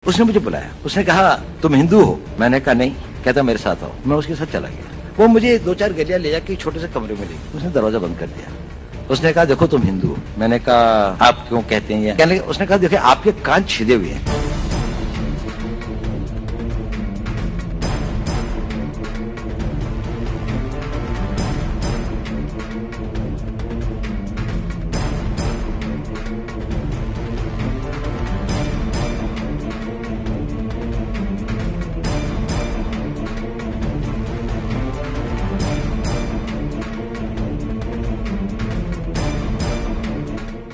उसने मुझे बुलाया, उसने कहा तुम हिंदू हो? मैंने कहा नहीं। कहता मेरे साथ आओ। मैं उसके साथ चला गया। वो मुझे 2-4 गलियां ले जाके छोटे से कमरे में ले गई। उसने दरवाजा बंद कर दिया। उसने कहा देखो तुम हिंदू हो। मैंने कहा आप क्यों कहते हैं ये? कहने लगे, उसने कहा देखिए आपके कान छिदे हुए हैं।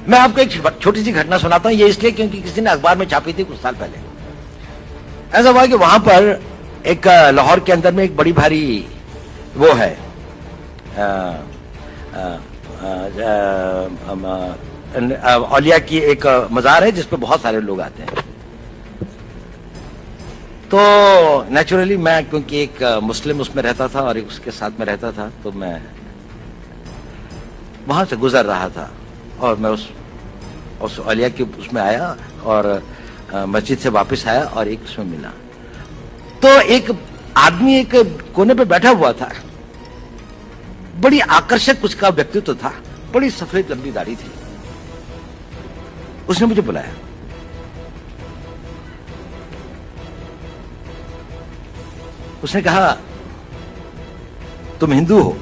मैं आपको एक छोटी सी घटना सुनाता हूं, ये इसलिए क्योंकि किसी ने अखबार में छापी थी कुछ साल पहले। ऐसा हुआ कि वहां पर एक लाहौर के अंदर में एक बड़ी भारी वो है औलिया की एक मजार है जिसपे बहुत सारे लोग आते हैं। तो नेचुरली मैं क्योंकि एक मुस्लिम उसमें रहता था और एक उसके साथ में रहता था, तो मैं वहां से गुजर रहा था और मैं उस औलिया के उसमें आया और मस्जिद से वापस आया और एक उसमें मिला। तो एक आदमी एक कोने पे बैठा हुआ था, बड़ी आकर्षक उसका व्यक्तित्व था, बड़ी सफेद लंबी दाढ़ी थी। उसने मुझे बुलाया। उसने कहा तुम हिंदू हो?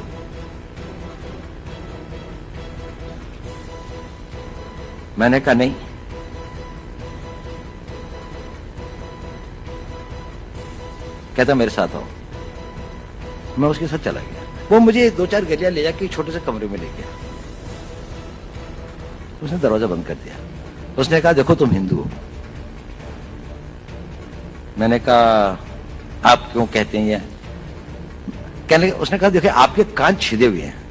मैंने कहा नहीं। कहता मेरे साथ आओ। मैं उसके साथ चला गया। वो मुझे 2-4 गलियां ले जाके छोटे से कमरे में ले गया। उसने दरवाजा बंद कर दिया। उसने कहा देखो तुम हिंदू हो। मैंने कहा आप क्यों कहते हैं ये? कहने लगे, उसने कहा देखिए आपके कान छिदे हुए हैं।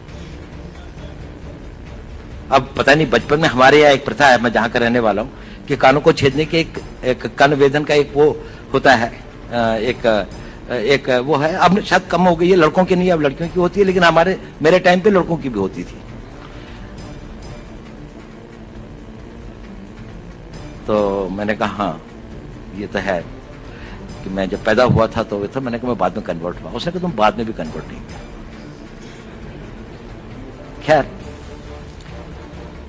अब पता नहीं, बचपन में हमारे यहाँ एक प्रथा है, मैं जहां का रहने वाला हूं, कि कानों को छेदने के एक कान वेदन का एक वो होता है, एक वो है। अब शायद कम हो गई है, लड़कों की नहीं, अब लड़कियों की होती है, लेकिन मेरे टाइम पे लड़कों की भी होती थी। तो मैंने कहा हाँ ये तो है कि मैं जब पैदा हुआ था तो था। मैंने कहा मैं बाद में कन्वर्ट हुआ। उसने कहा तुम बाद में भी कन्वर्ट नहीं हुआ। खैर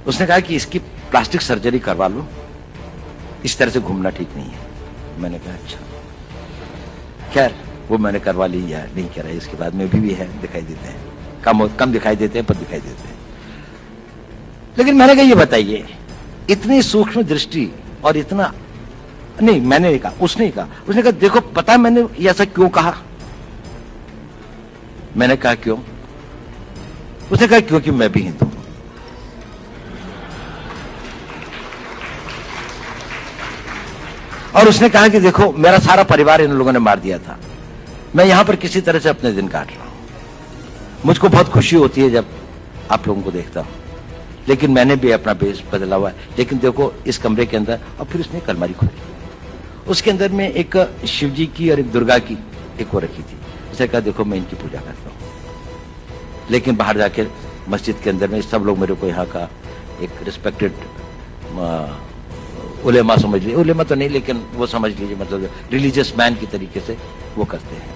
उसने कहा कि इसकी प्लास्टिक सर्जरी करवा लो, इस तरह से घूमना ठीक नहीं है। मैंने कहा अच्छा। खैर वो मैंने करवा ली या नहीं करा, इसके बाद में भी है, दिखाई देते हैं, कम दिखाई देते हैं पर दिखाई देते हैं। लेकिन मैंने कहा ये बताइए, इतनी सूक्ष्म दृष्टि और इतना नहीं, मैंने नहीं कहा, उसने कहा। उसने कहा देखो पता है मैंने ये ऐसा क्यों कहा? मैंने कहा क्यों? उसने कहा क्योंकि मैं भी हिंदू हूं। और उसने कहा कि देखो मेरा सारा परिवार इन लोगों ने मार दिया था, मैं यहां पर किसी तरह से अपने दिन काट रहा हूं। मुझको बहुत खुशी होती है जब आप लोगों को देखता हूं, लेकिन मैंने भी अपना बेस बदला हुआ है। लेकिन देखो इस कमरे के अंदर, और फिर उसने एक अलमारी खोली, उसके अंदर में एक शिव जी की और एक दुर्गा की एक वो रखी थी। उसने कहा देखो मैं इनकी पूजा करता हूं, लेकिन बाहर जाके मस्जिद के अंदर में सब लोग मेरे को यहाँ का एक रिस्पेक्टेड उलेमा समझ लीजिए, उलेमा तो नहीं लेकिन वो समझ लीजिए, मतलब रिलीजियस मैन की तरीके से वो करते हैं।